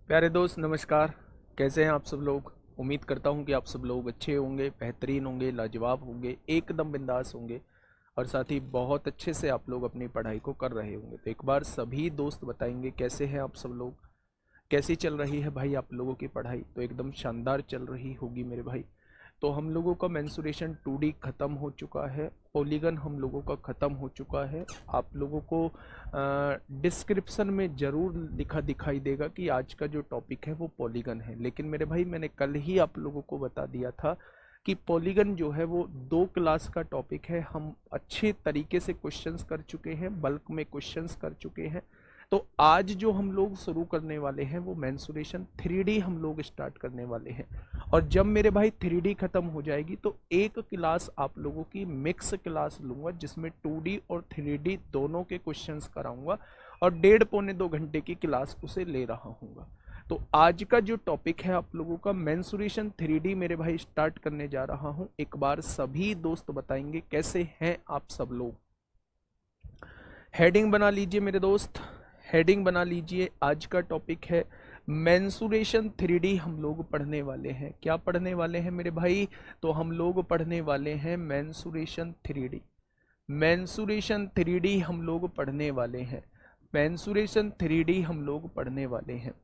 प्यारे दोस्त नमस्कार। कैसे हैं आप सब लोग। उम्मीद करता हूं कि आप सब लोग अच्छे होंगे, बेहतरीन होंगे, लाजवाब होंगे, एकदम बिंदास होंगे और साथ ही बहुत अच्छे से आप लोग अपनी पढ़ाई को कर रहे होंगे। तो एक बार सभी दोस्त बताएंगे कैसे हैं आप सब लोग, कैसी चल रही है भाई आप लोगों की पढ़ाई। तो एकदम शानदार चल रही होगी मेरे भाई। तो हम लोगों का मेंसुरेशन 2D ख़त्म हो चुका है, पॉलीगन हम लोगों का ख़त्म हो चुका है। आप लोगों को डिस्क्रिप्शन में ज़रूर लिखा दिखाई देगा कि आज का जो टॉपिक है वो पॉलीगन है। लेकिन मेरे भाई मैंने कल ही आप लोगों को बता दिया था कि पॉलीगन जो है वो 2 क्लास का टॉपिक है। हम अच्छे तरीके से क्वेश्चंस कर चुके हैं, बल्क में क्वेश्चंस कर चुके हैं। तो आज जो हम लोग शुरू करने वाले हैं वो मेंसुरेशन 3D हम लोग स्टार्ट करने वाले हैं। और जब मेरे भाई 3D खत्म हो जाएगी तो एक क्लास आप लोगों की मिक्स क्लास लूंगा जिसमें 2D और 3D दोनों के क्वेश्चंस कराऊंगा और 1.5-2 घंटे की क्लास उसे ले रहा हूँ। तो आज का जो टॉपिक है आप लोगों का मेंसुरेशन 3D मेरे भाई स्टार्ट करने जा रहा हूँ। एक बार सभी दोस्त बताएंगे कैसे हैं आप सब लोग। हेडिंग बना लीजिए मेरे दोस्त, हेडिंग बना लीजिए। आज का टॉपिक है मेंसुरेशन 3D हम लोग पढ़ने वाले हैं। क्या पढ़ने वाले हैं मेरे भाई? तो हम लोग पढ़ने वाले हैं मेंसुरेशन 3D। मेंसुरेशन 3D हम लोग पढ़ने वाले हैं। मेंसुरेशन 3D हम लोग पढ़ने वाले हैं।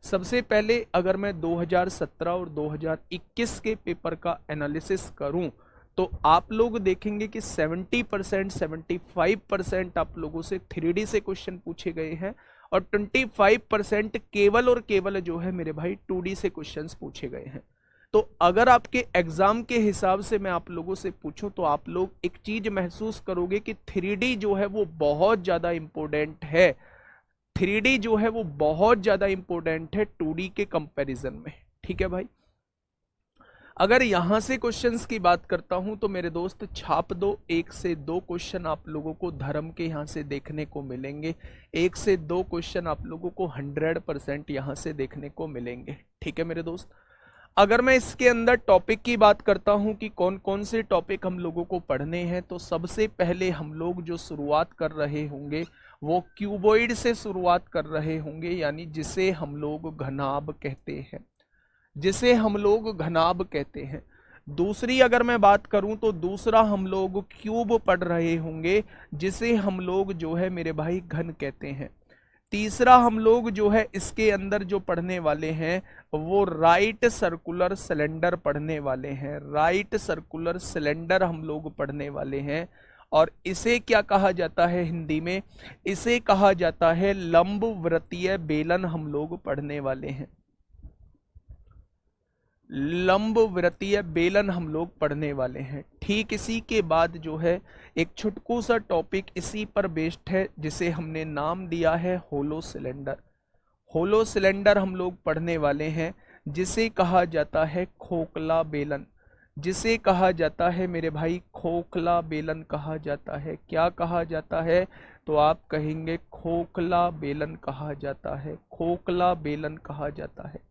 सबसे पहले अगर मैं 2017 और 2021 के पेपर का एनालिसिस करूं तो आप लोग देखेंगे कि 70% 75% आप लोगों से 3D से क्वेश्चन पूछे गए हैं और 25% केवल और केवल जो है मेरे भाई 2D से क्वेश्चंस पूछे गए हैं। तो अगर आपके एग्जाम के हिसाब से मैं आप लोगों से पूछूं तो आप लोग एक चीज महसूस करोगे कि 3D जो है वो बहुत ज्यादा इंपॉर्टेंट है। 3D जो है वो बहुत ज्यादा इंपॉर्टेंट है 2D के कंपैरिजन में। ठीक है भाई। अगर यहां से क्वेश्चंस की बात करता हूं तो मेरे दोस्त छाप दो, 1 से 2 क्वेश्चन आप लोगों को धर्म के यहां से देखने को मिलेंगे। 1 से 2 क्वेश्चन आप लोगों को 100% यहां से देखने को मिलेंगे। ठीक है मेरे दोस्त। अगर मैं इसके अंदर टॉपिक की बात करता हूं कि कौन कौन से टॉपिक हम लोगों को पढ़ने हैं तो सबसे पहले हम लोग जो शुरुआत कर रहे होंगे वो क्यूबॉइड से शुरुआत कर रहे होंगे, यानी जिसे हम लोग घनाभ कहते हैं, जिसे हम लोग घनाभ कहते हैं। दूसरी अगर मैं बात करूं तो दूसरा हम लोग क्यूब पढ़ रहे होंगे जिसे हम लोग जो है मेरे भाई घन कहते हैं। तीसरा हम लोग जो है इसके अंदर जो पढ़ने वाले हैं वो राइट सर्कुलर सिलेंडर पढ़ने वाले हैं। राइट सर्कुलर सिलेंडर हम लोग पढ़ने वाले हैं और इसे क्या कहा जाता है हिंदी में? इसे कहा जाता है लंबवृत्तीय बेलन हम लोग पढ़ने वाले हैं। लंबवृत्तीय बेलन हम लोग पढ़ने वाले हैं। ठीक इसी के बाद जो है एक छुटकू सा टॉपिक इसी पर बेस्ड है जिसे हमने नाम दिया है होलो सिलेंडर। होलो सिलेंडर हम लोग पढ़ने वाले हैं जिसे कहा जाता है खोखला बेलन। जिसे कहा जाता है मेरे भाई खोखला बेलन कहा जाता है। क्या कहा जाता है? तो आप कहेंगे खोखला बेलन कहा जाता है। खोखला बेलन कहा जाता है।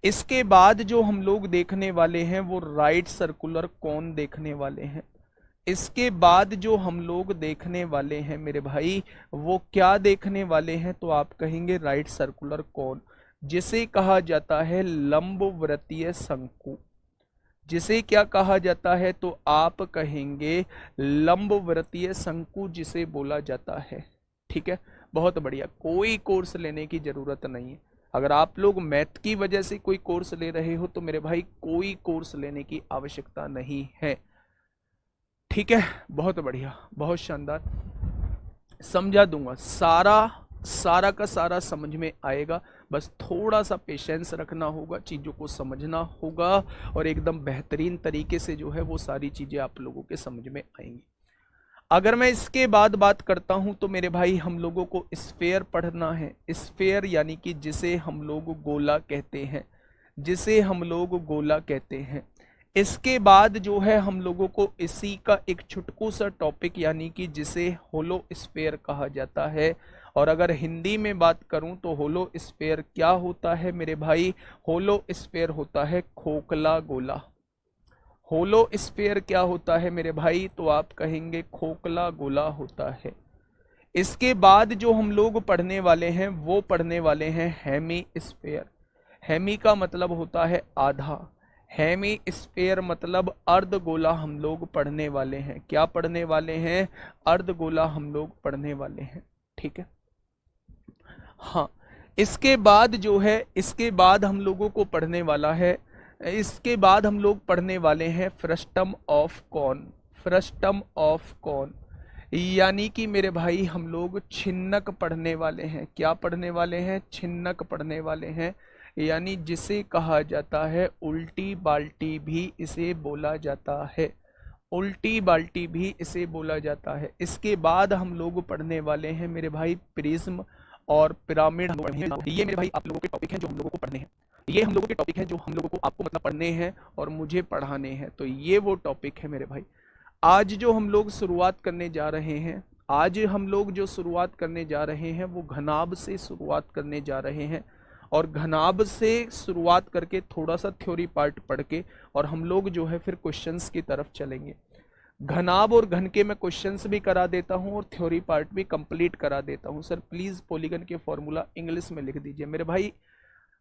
इसके बाद जो हम लोग देखने वाले हैं वो राइट सर्कुलर कोन देखने वाले हैं। इसके बाद जो हम लोग देखने वाले हैं मेरे भाई वो क्या देखने वाले हैं? तो आप कहेंगे राइट सर्कुलर कोन, जिसे कहा जाता है लंबवृत्तीय शंकु। जिसे क्या कहा जाता है? तो आप कहेंगे लंबवृत्तीय शंकु जिसे बोला जाता है। ठीक है, बहुत बढ़िया। कोई कोर्स लेने की जरूरत नहीं है। अगर आप लोग मैथ की वजह से कोई कोर्स ले रहे हो तो मेरे भाई कोई कोर्स लेने की आवश्यकता नहीं है। ठीक है, बहुत बढ़िया, बहुत शानदार। समझा दूंगा, सारा सारा का सारा समझ में आएगा। बस थोड़ा सा पेशेंस रखना होगा, चीज़ों को समझना होगा और एकदम बेहतरीन तरीके से जो है वो सारी चीज़ें आप लोगों के समझ में आएंगी। अगर मैं इसके बाद बात करता हूं तो मेरे भाई हम लोगों को स्फेयर पढ़ना है। स्फेयर यानी कि जिसे हम लोग गोला कहते हैं, जिसे हम लोग गोला कहते हैं। इसके बाद जो है हम लोगों को इसी का एक छुटकू सा टॉपिक यानी कि जिसे होलो स्फेयर कहा जाता है। और अगर हिंदी में बात करूं तो होलो स्फेयर क्या होता है मेरे भाई? होलो स्फेयर होता है खोखला गोला। होलो स्फेयर क्या होता है मेरे भाई? तो आप कहेंगे खोखला गोला होता है। इसके बाद जो हम लोग पढ़ने वाले हैं वो पढ़ने वाले हैं हेमी स्फेयर। हेमी का मतलब होता है आधा, हेमी स्फेयर मतलब अर्धगोला हम लोग पढ़ने वाले हैं। क्या पढ़ने वाले हैं? अर्धगोला हम लोग पढ़ने वाले हैं। ठीक है, हाँ। इसके बाद जो है, इसके बाद हम लोगों को पढ़ने वाला है, इसके बाद हम लोग पढ़ने वाले हैं frustum of corn. Frustum of corn यानी कि मेरे भाई हम लोग छिन्नक पढ़ने वाले हैं। क्या पढ़ने वाले हैं? छिन्नक पढ़ने वाले हैं, यानी जिसे कहा जाता है उल्टी बाल्टी भी इसे बोला जाता है। उल्टी बाल्टी भी इसे बोला जाता है। इसके बाद हम लोग पढ़ने वाले हैं मेरे भाई प्रिज्म और पिरामिड। ये मेरे भाई आप लोगों के टॉपिक हैं जो हम लोगों को पढ़ने हैं। ये हम लोगों के टॉपिक हैं जो हम लोगों को आपको मतलब पढ़ने हैं और मुझे पढ़ाने हैं। तो ये वो टॉपिक है मेरे भाई। आज जो हम लोग शुरुआत करने जा रहे हैं, आज हम लोग जो शुरुआत करने जा रहे हैं वो घनाभ से शुरुआत करने जा रहे हैं। और घनाभ से शुरुआत करके थोड़ा सा थ्योरी पार्ट पढ़ के और हम लोग जो है फिर क्वेश्चंस की तरफ चलेंगे। घनाभ और घन के मैं क्वेश्चंस भी करा देता हूं और थ्योरी पार्ट भी कंप्लीट करा देता हूं। सर प्लीज पॉलीगन के फॉर्मूला इंग्लिश में लिख दीजिए मेरे भाई।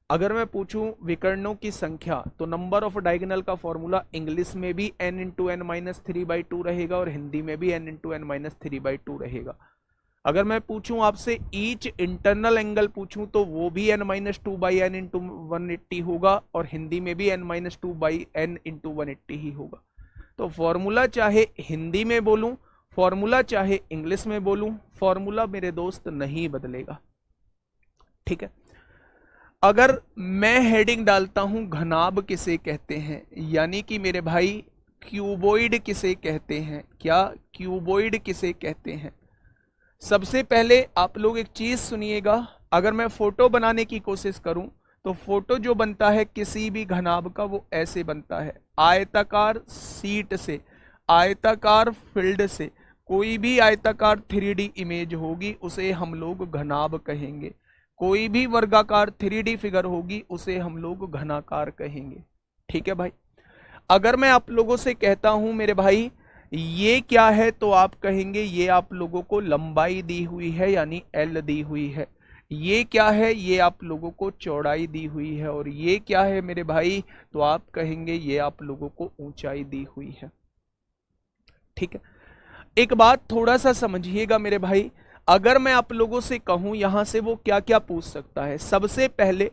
अगर मैं पूछूं विकर्णों की संख्या तो नंबर ऑफ डायगोनल का फॉर्मूला इंग्लिश में भी n इंटू एन माइनस 3/2 रहेगा और हिंदी में भी n इंटू एन माइनस 3/2 रहेगा। अगर मैं पूछूं आपसे ईच इंटरनल एंगल पूछूं तो वो भी n माइनस 2/n इंटू 180 होगा और हिंदी में भी n माइनस 2/n इंटू 180 ही होगा। तो फॉर्मूला चाहे हिंदी में बोलूं, फॉर्मूला चाहे इंग्लिश में बोलूं, फॉर्मूला मेरे दोस्त नहीं बदलेगा। ठीक है, अगर मैं हेडिंग डालता हूं घनाभ किसे कहते हैं, यानी कि मेरे भाई क्यूबोइड किसे कहते हैं, क्या क्यूबोइड किसे कहते हैं। सबसे पहले आप लोग एक चीज सुनिएगा, अगर मैं फोटो बनाने की कोशिश करूं तो फोटो जो बनता है किसी भी घनाभ का वो ऐसे बनता है, आयताकार सीट से, आयताकार फील्ड से। कोई भी आयताकार 3D इमेज होगी उसे हम लोग घनाभ कहेंगे। कोई भी वर्गाकार 3D फिगर होगी उसे हम लोग घनाकार कहेंगे। ठीक है भाई। अगर मैं आप लोगों से कहता हूं मेरे भाई ये क्या है तो आप कहेंगे ये आप लोगों को लंबाई दी हुई है यानी L दी हुई है। ये क्या है? ये आप लोगों को चौड़ाई दी हुई है। और ये क्या है मेरे भाई? तो आप कहेंगे ये आप लोगों को ऊंचाई दी हुई है। ठीक है, एक बात थोड़ा सा समझिएगा मेरे भाई, अगर मैं आप लोगों से कहूं यहां से वो क्या क्या पूछ सकता है। सबसे पहले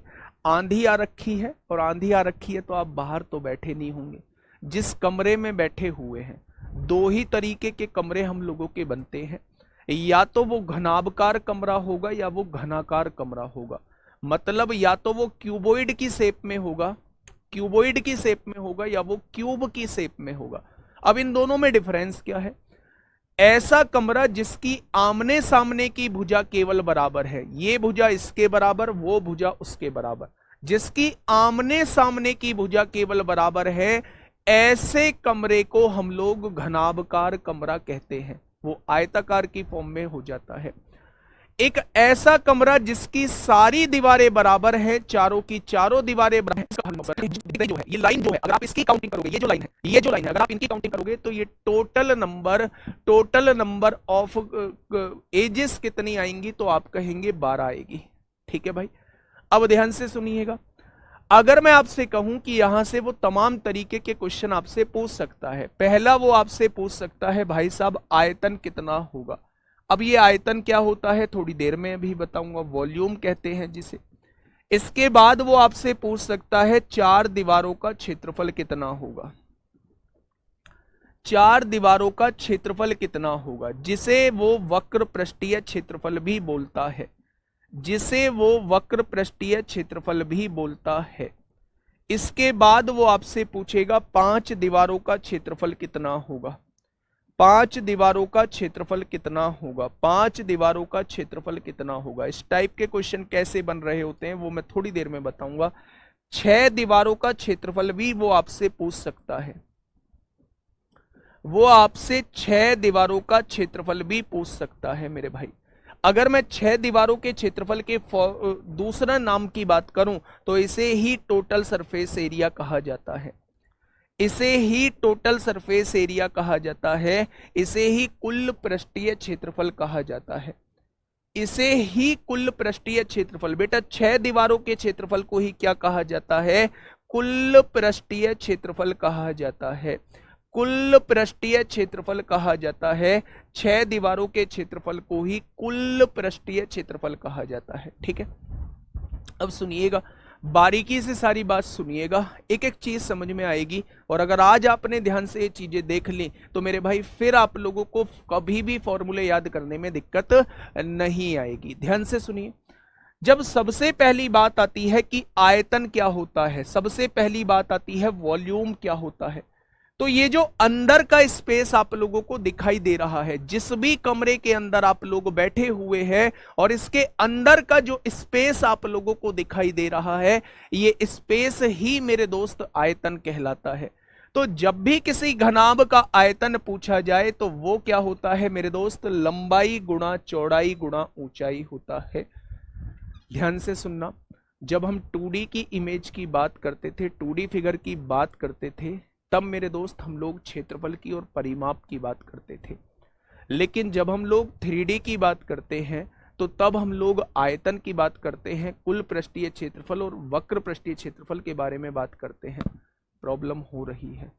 आंधी आ रखी है, और आंधी आ रखी है तो आप बाहर तो बैठे नहीं होंगे। जिस कमरे में बैठे हुए हैं, दो ही तरीके के कमरे हम लोगों के बनते हैं, या तो वो घनाभकार कमरा होगा या वो घनाकार कमरा होगा। मतलब या तो वो क्यूबोइड की शेप में होगा, क्यूबोइड की शेप में होगा, या वो क्यूब की शेप में होगा। अब इन दोनों में डिफरेंस क्या है? ऐसा कमरा जिसकी आमने सामने की भुजा केवल बराबर है, ये भुजा इसके बराबर, वो भुजा उसके बराबर, जिसकी आमने सामने की भुजा केवल बराबर है, ऐसे कमरे को हम लोग घनाभकार कमरा कहते हैं। वो आयताकार की फॉर्म में हो जाता है। एक ऐसा कमरा जिसकी सारी दीवारें बराबर हैं, चारों की चारों दीवारें बराबर हैं, जो है ये लाइन जो है, अगर आप इसकी काउंटिंग करोगे, ये जो लाइन है, ये जो लाइन है, अगर आप इनकी काउंटिंग करोगे तो ये टोटल नंबर ऑफ एजेस कितनी आएंगी तो आप कहेंगे 12 आएगी। ठीक है भाई, अब ध्यान से सुनिएगा। अगर मैं आपसे कहूं कि यहां से वो तमाम तरीके के क्वेश्चन आपसे पूछ सकता है। पहला वो आपसे पूछ सकता है भाई साहब आयतन कितना होगा। अब ये आयतन क्या होता है थोड़ी देर में अभी बताऊंगा, वॉल्यूम कहते हैं जिसे। इसके बाद वो आपसे पूछ सकता है चार दीवारों का क्षेत्रफल कितना होगा, चार दीवारों का क्षेत्रफल कितना होगा, जिसे वो वक्र पृष्ठीय क्षेत्रफल भी बोलता है, जिसे वो वक्र पृष्ठीय क्षेत्रफल भी बोलता है। इसके बाद वो आपसे पूछेगा पांच दीवारों का क्षेत्रफल कितना होगा, पांच दीवारों का क्षेत्रफल कितना होगा, पांच दीवारों का क्षेत्रफल कितना होगा। इस टाइप के क्वेश्चन कैसे बन रहे होते हैं वो मैं थोड़ी देर में बताऊंगा। छह दीवारों का क्षेत्रफल भी वो आपसे पूछ सकता है, वो आपसे छह दीवारों का क्षेत्रफल भी पूछ सकता है मेरे भाई। अगर मैं छह दीवारों के क्षेत्रफल के दूसरा नाम की बात करूं तो इसे ही टोटल सरफेस एरिया कहा जाता है, इसे ही टोटल सरफेस एरिया कहा जाता है, इसे ही कुल पृष्ठीय क्षेत्रफल कहा जाता है। इसे ही कुल पृष्ठीय क्षेत्रफल, बेटा 6 दीवारों के क्षेत्रफल को ही क्या कहा जाता है? कुल पृष्ठीय क्षेत्रफल कहा जाता है। कुल पृष्ठीय क्षेत्रफल कहा जाता है। 6 दीवारों के क्षेत्रफल को ही कुल पृष्ठीय क्षेत्रफल कहा जाता है। ठीक है, अब सुनिएगा, बारीकी से सारी बात सुनिएगा, एक एक चीज समझ में आएगी। और अगर आज आपने ध्यान से ये चीजें देख ली तो मेरे भाई फिर आप लोगों को कभी भी फॉर्मूले याद करने में दिक्कत नहीं आएगी। ध्यान से सुनिए, जब सबसे पहली बात आती है कि आयतन क्या होता है, सबसे पहली बात आती है वॉल्यूम क्या होता है, तो ये जो अंदर का स्पेस आप लोगों को दिखाई दे रहा है, जिस भी कमरे के अंदर आप लोग बैठे हुए हैं और इसके अंदर का जो स्पेस आप लोगों को दिखाई दे रहा है, ये स्पेस ही मेरे दोस्त आयतन कहलाता है। तो जब भी किसी घनाभ का आयतन पूछा जाए तो वो क्या होता है मेरे दोस्त? लंबाई गुणा चौड़ाई गुणा ऊंचाई होता है। ध्यान से सुनना, जब हम 2D की इमेज की बात करते थे, 2D फिगर की बात करते थे, तब मेरे दोस्त हम लोग क्षेत्रफल की और परिमाप की बात करते थे। लेकिन जब हम लोग 3D की बात करते हैं तो तब हम लोग आयतन की बात करते हैं, कुल पृष्ठीय क्षेत्रफल और वक्र पृष्ठीय क्षेत्रफल के बारे में बात करते हैं। प्रॉब्लम हो रही है,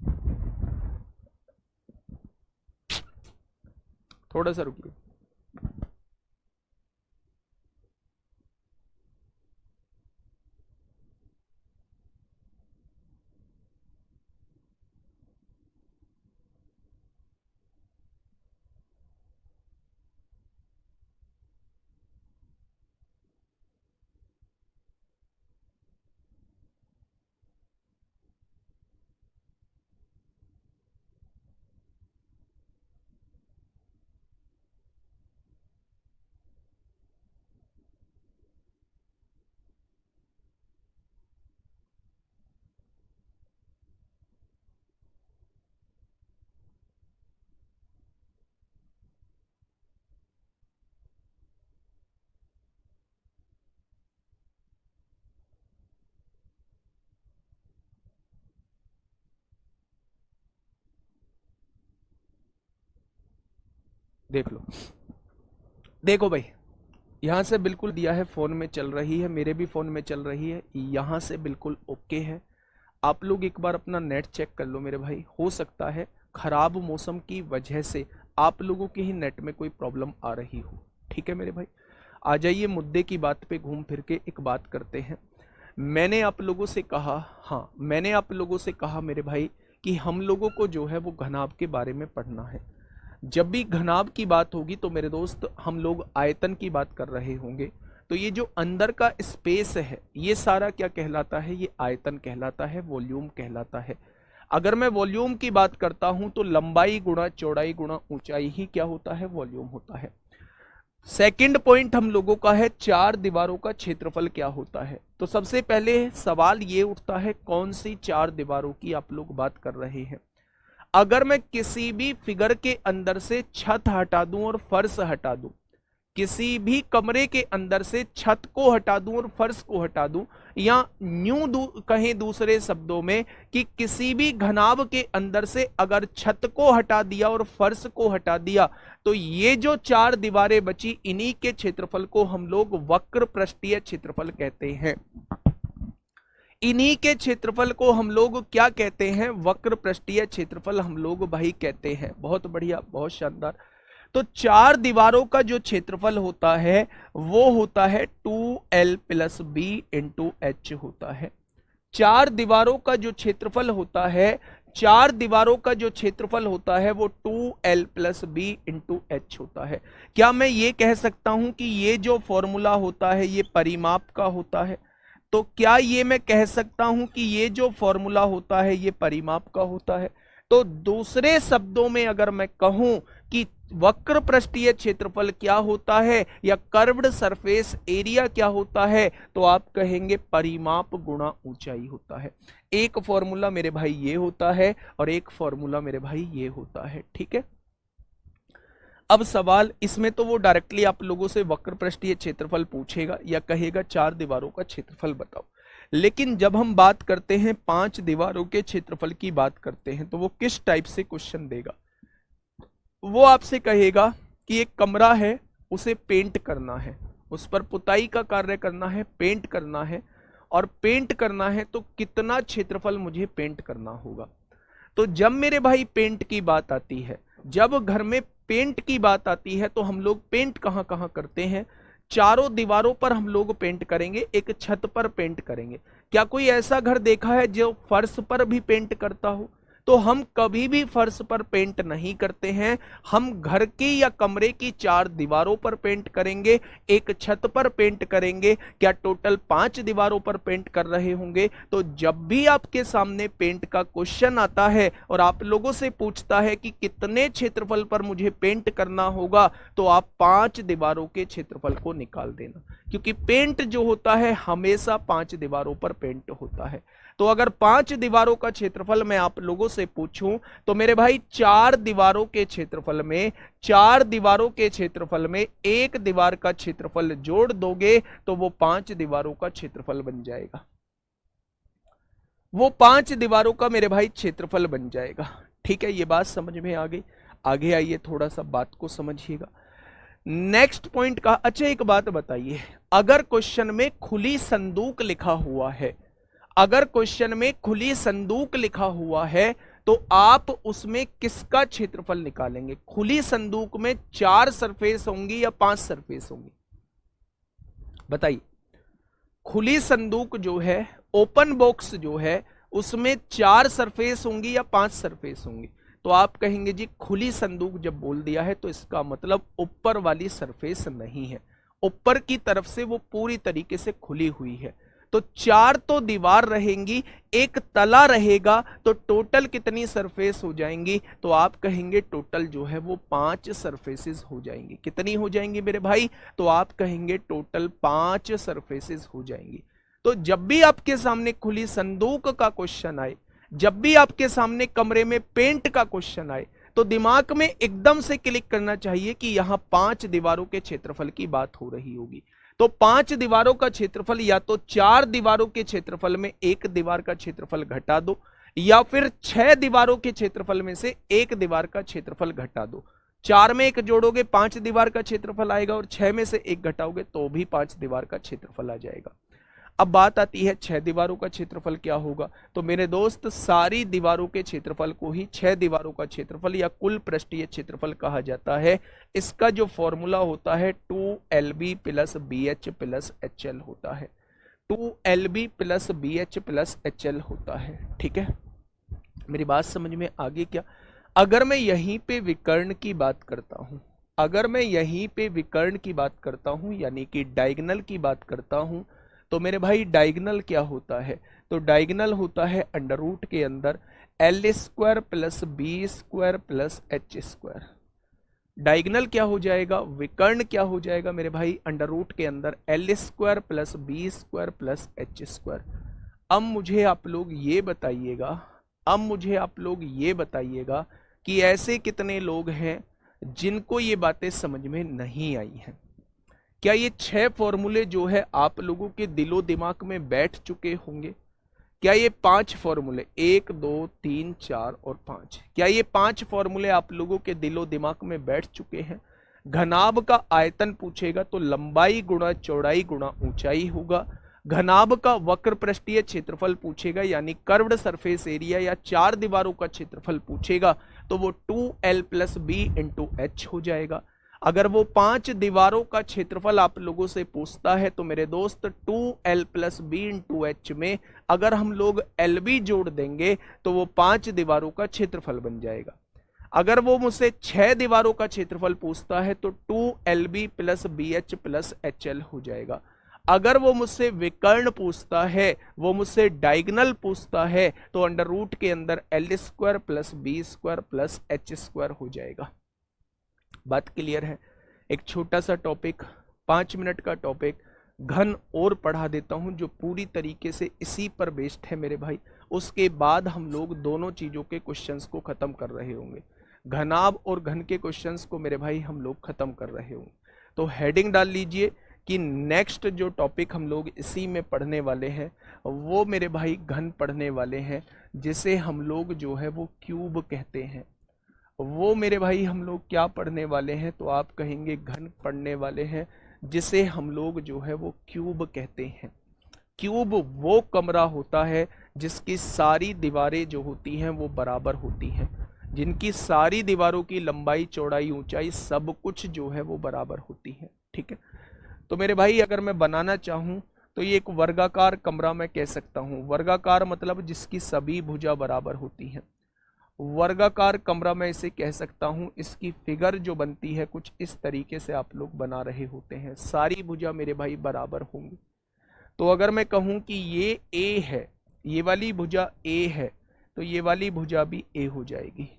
थोड़ा सा रुकिए। देख लो, देखो भाई, यहां से बिल्कुल दिया है, फोन में चल रही है, मेरे भी फोन में चल रही है, यहां से बिल्कुल ओके है। आप लोग एक बार अपना नेट चेक कर लो मेरे भाई, हो सकता है खराब मौसम की वजह से आप लोगों के ही नेट में कोई प्रॉब्लम आ रही हो। ठीक है मेरे भाई, आ जाइए मुद्दे की बात पे घूम फिर के एक बात करते हैं। मैंने आप लोगों से कहा, हाँ मैंने आप लोगों से कहा मेरे भाई कि हम लोगों को जो है वो घनाभ के बारे में पढ़ना है। जब भी घनाभ की बात होगी तो मेरे दोस्त हम लोग आयतन की बात कर रहे होंगे। तो ये जो अंदर का स्पेस है ये सारा क्या कहलाता है? ये आयतन कहलाता है, वॉल्यूम कहलाता है। अगर मैं वॉल्यूम की बात करता हूं तो लंबाई गुणा चौड़ाई गुणा ऊंचाई ही क्या होता है? वॉल्यूम होता है। सेकंड पॉइंट हम लोगों का है 4 दीवारों का क्षेत्रफल क्या होता है। तो सबसे पहले सवाल ये उठता है कौन सी 4 दीवारों की आप लोग बात कर रहे हैं। अगर मैं किसी भी फिगर के अंदर से छत हटा दूं और फर्श हटा दूं, किसी भी कमरे के अंदर से छत को हटा दूं और फर्श को हटा दूं, या कहें दूसरे शब्दों में कि किसी भी घनाभ के अंदर से अगर छत को हटा दिया और फर्श को हटा दिया, तो ये जो 4 दीवारें बची, इन्हीं के क्षेत्रफल को हम लोग वक्र पृष्ठीय क्षेत्रफल कहते हैं। इन्हीं के क्षेत्रफल को हम लोग क्या कहते हैं? वक्र पृष्ठीय क्षेत्रफल हम लोग भाई कहते हैं। बहुत बढ़िया, बहुत शानदार। तो 4 दीवारों का जो क्षेत्रफल होता है वो होता है 2L + B × H होता है। 4 दीवारों का जो क्षेत्रफल होता है, 4 दीवारों का जो क्षेत्रफल होता है वो 2L + B × H होता है। क्या मैं ये कह सकता हूं कि ये जो फॉर्मूला होता है ये परिमाप का होता है? तो क्या ये मैं कह सकता हूं कि ये जो फॉर्मूला होता है ये परिमाप का होता है? तो दूसरे शब्दों में अगर मैं कहूं कि वक्र पृष्ठीय क्षेत्रफल क्या होता है या कर्व्ड सरफेस एरिया क्या होता है, तो आप कहेंगे परिमाप गुणा ऊंचाई होता है। एक फॉर्मूला मेरे भाई ये होता है और एक फॉर्मूला मेरे भाई ये होता है। ठीक है, अब सवाल इसमें तो वो डायरेक्टली आप लोगों से वक्र पृष्ठीय क्षेत्रफल पूछेगा या कहेगा 4 दीवारों का क्षेत्रफल बताओ। लेकिन जब हम बात करते हैं 5 दीवारों के क्षेत्रफल की बात करते हैं तो वो किस टाइप से क्वेश्चन देगा? वो आपसे कहेगा कि एक कमरा है उसे पेंट करना है, उस पर पुताई का कार्य करना है, पेंट करना है, और पेंट करना है तो कितना क्षेत्रफल मुझे पेंट करना होगा। तो जब मेरे भाई पेंट की बात आती है, जब घर में पेंट की बात आती है, तो हम लोग पेंट कहां कहां करते हैं? चारों दीवारों पर हम लोग पेंट करेंगे, एक छत पर पेंट करेंगे। क्या कोई ऐसा घर देखा है जो फर्श पर भी पेंट करता हो? तो हम कभी भी फर्श पर पेंट नहीं करते हैं। हम घर की या कमरे की चार दीवारों पर पेंट करेंगे, एक छत पर पेंट करेंगे। क्या टोटल 5 दीवारों पर पेंट कर रहे होंगे? तो जब भी आपके सामने पेंट का क्वेश्चन आता है और आप लोगों से पूछता है कि कितने क्षेत्रफल पर मुझे पेंट करना होगा, तो आप 5 दीवारों के क्षेत्रफल को निकाल देना, क्योंकि पेंट जो होता है हमेशा 5 दीवारों पर पेंट होता है। तो अगर 5 दीवारों का क्षेत्रफल मैं आप लोगों से पूछूं, तो मेरे भाई 4 दीवारों के क्षेत्रफल में, 4 दीवारों के क्षेत्रफल में एक दीवार का क्षेत्रफल जोड़ दोगे तो वो 5 दीवारों का क्षेत्रफल बन जाएगा। वो 5 दीवारों का मेरे भाई क्षेत्रफल बन जाएगा। ठीक है, ये बात समझ में आ गई। आगे आइए, थोड़ा सा बात को समझिएगा। नेक्स्ट पॉइंट का, अच्छा एक बात बताइए, अगर क्वेश्चन में खुली संदूक लिखा हुआ है, अगर क्वेश्चन में खुली संदूक लिखा हुआ है, तो आप उसमें किसका क्षेत्रफल निकालेंगे? खुली संदूक में 4 सरफेस होंगी या 5 सरफेस होंगी? बताइए। खुली संदूक जो है, ओपन बॉक्स जो है, उसमें 4 सरफेस होंगी या 5 सरफेस होंगी? तो आप कहेंगे जी खुली संदूक जब बोल दिया है तो इसका मतलब ऊपर वाली सरफेस नहीं है, ऊपर की तरफ से वो पूरी तरीके से खुली हुई है। तो 4 तो दीवार रहेंगी, एक तला रहेगा, तो टोटल कितनी सरफेस हो जाएंगी? तो आप कहेंगे टोटल जो है वो 5 सरफेसेस हो जाएंगी। कितनी हो जाएंगी मेरे भाई? तो आप कहेंगे टोटल 5 सरफेसेस हो जाएंगी। तो जब भी आपके सामने खुली संदूक का क्वेश्चन आए, जब भी आपके सामने कमरे में पेंट का क्वेश्चन आए, तो दिमाग में एकदम से क्लिक करना चाहिए कि यहां 5 दीवारों के क्षेत्रफल की बात हो रही होगी। तो 5 दीवारों का क्षेत्रफल या तो 4 दीवारों के क्षेत्रफल में एक दीवार का क्षेत्रफल घटा दो, या फिर 6 दीवारों के क्षेत्रफल में से एक दीवार का क्षेत्रफल घटा दो। 4 में एक जोड़ोगे 5 दीवार का क्षेत्रफल आएगा, और 6 में से एक घटाओगे तो भी 5 दीवार का क्षेत्रफल आ जाएगा। अब बात आती है 6 दीवारों का क्षेत्रफल क्या होगा? तो मेरे दोस्त, सारी दीवारों के क्षेत्रफल को ही 6 दीवारों का क्षेत्रफल या कुल पृष्ठीय क्षेत्रफल कहा जाता है। इसका जो फॉर्मूला होता है 2LB plus BH plus HL होता है। 2LB plus BH plus HL होता है। ठीक है, मेरी बात समझ में आगे क्या? अगर मैं यहीं पे विकर्ण की बात करता हूं, अगर मैं यहीं पे विकर्ण की बात करता हूं, यानी कि डायगोनल की बात करता हूं, तो मेरे भाई डायगोनल क्या होता है? तो डायगोनल होता है अंडर रूट के अंदर L² plus B² plus H²। Diagonal क्या हो जाएगा? विकर्ण क्या हो जाएगा मेरे भाई? अंडर रूट के अंदर L² plus B² plus H²। अब मुझे आप लोग ये बताइएगा, अब मुझे आप लोग ये बताइएगा कि ऐसे कितने लोग हैं जिनको ये बातें समझ में नहीं आई हैं? क्या ये 6 फॉर्मूले जो है आप लोगों के दिलो दिमाग में बैठ चुके होंगे? क्या ये 5 फॉर्मूले, 1 2 3 4 और 5, क्या ये 5 फॉर्मूले आप लोगों के दिलो दिमाग में बैठ चुके हैं? घनाभ का आयतन पूछेगा तो लंबाई गुणा चौड़ाई गुणा ऊंचाई होगा। घनाभ का वक्र पृष्ठीय क्षेत्रफल पूछेगा, यानी कर्व्ड सरफेस एरिया या 4 दीवारों का क्षेत्रफल पूछेगा, तो वो 2L plus B into H हो जाएगा। अगर वो 5 दीवारों का क्षेत्रफल आप लोगों से पूछता है, तो मेरे दोस्त 2L plus B into H में अगर हम लोग LB जोड़ देंगे तो वो 5 दीवारों का क्षेत्रफल बन जाएगा। अगर वो मुझसे 6 दीवारों का क्षेत्रफल पूछता है तो 2LB plus BH plus HL हो जाएगा। अगर वो मुझसे विकर्ण पूछता है, वो मुझसे डायगोनल पूछता है, तो अंडर रूट के अंदर L² plus B² plus H² हो जाएगा। बात क्लियर है? एक छोटा सा टॉपिक, 5 मिनट का टॉपिक घन और पढ़ा देता हूं जो पूरी तरीके से इसी पर बेस्ड है मेरे भाई। उसके बाद हम लोग दोनों चीजों के क्वेश्चंस को खत्म कर रहे होंगे। घनाभ और घन के क्वेश्चंस को मेरे भाई हम लोग खत्म कर रहे होंगे। तो हेडिंग डाल लीजिए कि नेक्स्ट जो टॉपिक हम लोग इसी में पढ़ने वाले हैं वो मेरे भाई घन पढ़ने वाले हैं, जिसे हम लोग जो है वो क्यूब कहते हैं। वो मेरे भाई हम लोग क्या पढ़ने वाले हैं, तो आप कहेंगे घन पढ़ने वाले हैं, जिसे हम लोग जो है वो क्यूब कहते हैं। क्यूब वो कमरा होता है जिसकी सारी दीवारें जो होती हैं वो बराबर होती हैं, जिनकी सारी दीवारों की लंबाई चौड़ाई ऊंचाई सब कुछ जो है वो बराबर होती है। ठीक है, तो मेरे भाई अगर मैं बनाना चाहूं तो ये एक वर्गाकार कमरा मैं कह सकता हूं। वर्गाकार मतलब जिसकी सभी भुजा बराबर होती हैं, वर्गाकार कमरा मैं इसे कह सकता हूं। इसकी फिगर जो बनती है कुछ इस तरीके से आप लोग बना रहे होते हैं, सारी भुजा मेरे भाई बराबर होंगी। तो अगर मैं कहूं कि ये ए है, ये वाली भुजा ए है, तो ये वाली भुजा भी ए हो जाएगी,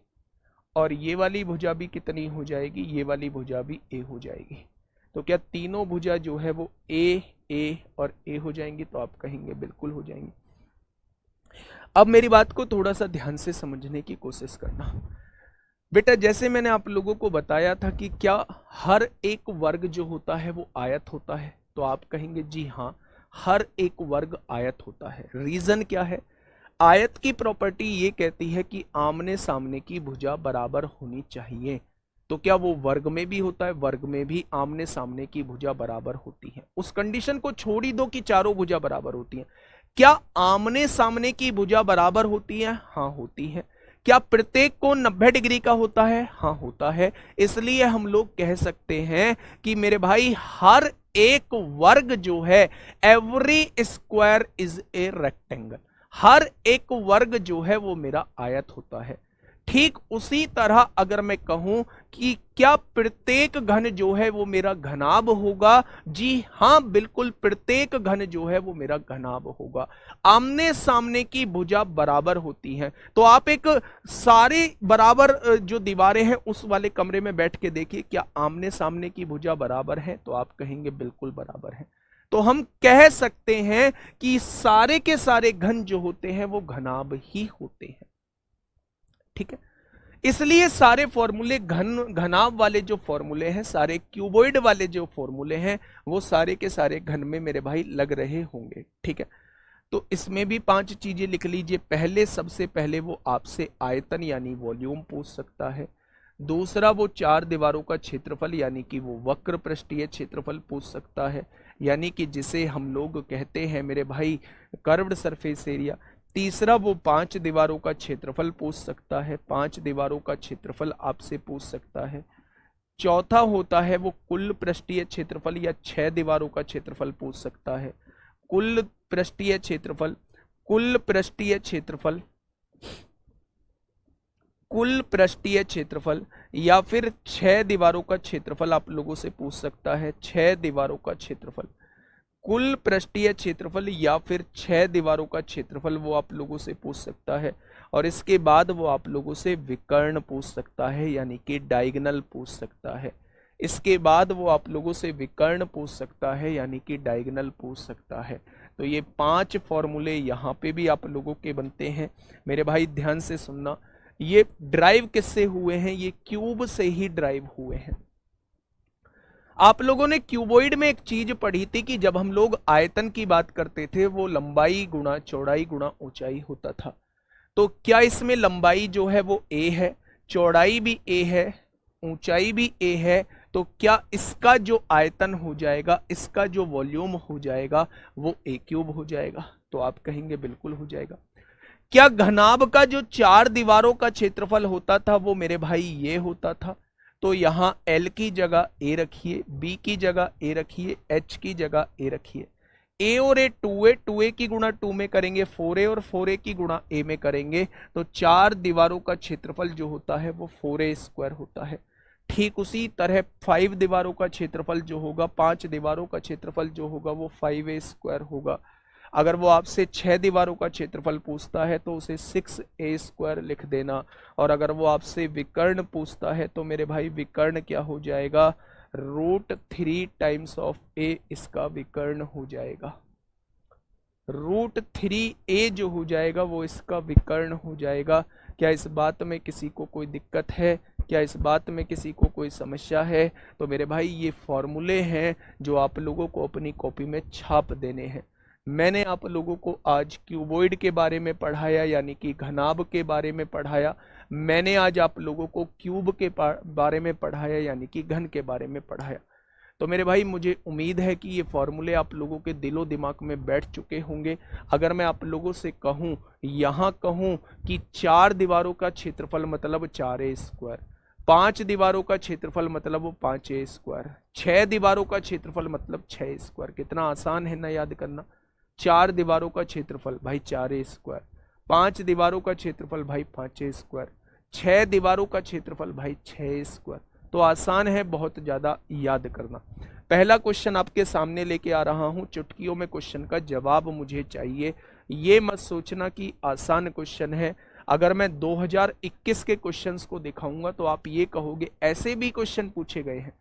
और ये वाली भुजा भी कितनी हो जाएगी, ये वाली भुजा भी ए हो जाएगी। तो क्या तीनों भुजा जो है वो ए और ए हो जाएंगी, तो आप कहेंगे बिल्कुल हो जाएंगी। अब मेरी बात को थोड़ा सा ध्यान से समझने की कोशिश करना। बेटा जैसे मैंने आप लोगों को बताया था कि क्या हर एक वर्ग जो होता है वो आयत होता है, तो आप कहेंगे जी हाँ, हर एक वर्ग आयत होता है। रीजन क्या है? आयत की प्रॉपर्टी ये कहती है कि आमने सामने की भुजा बराबर होनी चाहिए। तो क्या वो वर्ग में भी होता है? वर्ग में भी आमने सामने की भुजा बराबर होती है। उस कंडीशन को छोड़ ही दो कि चारों भुजा बराबर होती हैं। क्या आमने सामने की भुजा बराबर होती है? हाँ होती है। क्या प्रत्येक कोण 90 डिग्री का होता है? हाँ होता है। इसलिए हम लोग कह सकते हैं कि मेरे भाई हर एक वर्ग जो है, every square is a rectangle, हर एक वर्ग जो है वो मेरा आयत होता है। ठीक उसी तरह अगर मैं कहूं कि क्या प्रत्येक घन जो है वो मेरा घनाभ होगा, जी हां बिल्कुल, प्रत्येक घन जो है वो मेरा घनाभ होगा। आमने सामने की भुजा बराबर होती हैं। तो आप एक सारे बराबर जो दीवारें हैं उस वाले कमरे में बैठ के देखिए, क्या आमने सामने की भुजा बराबर है, तो आप कहेंगे बिल्कुल बराबर है। तो हम कह सकते हैं कि सारे के सारे घन जो होते हैं वो घनाभ ही होते हैं। ठीक है, इसलिए सारे फॉर्मूले घनाभ वाले जो फॉर्मूले हैं, सारे क्यूबॉइड वाले जो फॉर्मूले हैं, वो सारे के सारे घन में मेरे भाई लग रहे होंगे। ठीक है, तो इसमें भी 5 चीजें लिख लीजिए। पहले, सबसे पहले वो आपसे आयतन यानी वॉल्यूम पूछ सकता है। दूसरा वो 4 दीवारों का क्षेत्रफल यानी कि वो वक्र पृष्ठीय क्षेत्रफल पूछ सकता है, यानी कि जिसे हम लोग कहते हैं मेरे भाई कर्व्ड सरफेस एरिया। तीसरा वो 5 दीवारों का क्षेत्रफल पूछ सकता है, 5 दीवारों का क्षेत्रफल आपसे पूछ सकता है। चौथा होता है वो कुल पृष्ठीय क्षेत्रफल या 6 दीवारों का क्षेत्रफल पूछ सकता है। कुल पृष्ठीय क्षेत्रफल, कुल पृष्ठीय क्षेत्रफल, कुल पृष्ठीय क्षेत्रफल या फिर 6 दीवारों का क्षेत्रफल आप लोगों से पूछ सकता है। 6 दीवारों का क्षेत्रफल, कुल पृष्ठीय क्षेत्रफल या फिर 6 दीवारों का क्षेत्रफल वो आप लोगों से पूछ सकता है। और इसके बाद वो आप लोगों से विकर्ण पूछ सकता है, यानी कि डायगोनल पूछ सकता है। इसके बाद वो आप लोगों से विकर्ण पूछ सकता है, यानी कि डायगोनल पूछ सकता है। तो ये 5 फॉर्मूले यहाँ पे भी आप लोगों के बनते हैं। मेरे भाई ध्यान से सुनना, ये ड्राइव किससे हुए हैं? ये क्यूब से ही ड्राइव हुए हैं। आप लोगों ने क्यूबॉइड में एक चीज पढ़ी थी कि जब हम लोग आयतन की बात करते थे वो लंबाई गुणा चौड़ाई गुणा ऊंचाई होता था। तो क्या इसमें लंबाई जो है वो a है, चौड़ाई भी a है, ऊंचाई भी a है, तो क्या इसका जो आयतन हो जाएगा, इसका जो वॉल्यूम हो जाएगा वो a क्यूब हो जाएगा? तो आप कहेंगे बिल्कुल हो जाएगा। क्या घनाभ का जो 4 दीवारों का क्षेत्रफल होता था वो मेरे भाई ये होता था? तो यहां L की जगह A रखिए, B की जगह A रखिए, H की जगह A रखिए। A और A 2A, 2A की गुणा 2 में करेंगे 4A और 4A की गुणा A में करेंगे तो 4 दीवारों का क्षेत्रफल जो होता है वो 4A स्क्वायर होता है। ठीक उसी तरह 5 दीवारों का क्षेत्रफल जो होगा, 5 दीवारों का क्षेत्रफल जो होगा वो 5A स्क्वायर होगा। अगर वो आपसे 6 दीवारों का क्षेत्रफल पूछता है तो उसे 6A स्क्वायर लिख देना। और अगर वो आपसे विकर्ण पूछता है तो मेरे भाई विकर्ण क्या हो जाएगा? √3 टाइम्स ऑफ A इसका विकर्ण हो जाएगा। √3A जो हो जाएगा वो इसका विकर्ण हो जाएगा। क्या इस बात में किसी को कोई दिक्कत है? क्या इस बात में किसी को कोई समस्या है? तो मेरे भाई ये फॉर्मूले हैं जो आप लोगों को अपनी कॉपी में छाप देने हैं। मैंने आप लोगों को आज क्यूबॉइड के बारे में पढ़ाया, यानी कि घनाभ के बारे में पढ़ाया। मैंने आज आप लोगों को क्यूब के बारे में पढ़ाया, यानी कि घन के बारे में पढ़ाया। तो मेरे भाई मुझे उम्मीद है कि ये फॉर्मूले आप लोगों के दिलो दिमाग में बैठ चुके होंगे। अगर मैं आप लोगों से कहूँ, यहाँ कहूँ कि 4 दीवारों का क्षेत्रफल मतलब 4a स्क्वायर, 5 दीवारों का क्षेत्रफल मतलब 5a स्क्वायर, 6 दीवारों का क्षेत्रफल मतलब 6 स्क्वायर, कितना आसान है ना याद करना। 4 दीवारों का क्षेत्रफल भाई 4a स्क्वायर, 5 दीवारों का क्षेत्रफल भाई 5a स्क्वायर, 6 दीवारों का क्षेत्रफल भाई 6 स्क्वायर। तो आसान है बहुत ज्यादा याद करना। पहला क्वेश्चन आपके सामने लेके आ रहा हूं, चुटकियों में क्वेश्चन का जवाब मुझे चाहिए। ये मत सोचना कि आसान क्वेश्चन है। अगर मैं 2021 के क्वेश्चंस को दिखाऊंगा तो आप ये कहोगे ऐसे भी क्वेश्चन पूछे गए हैं।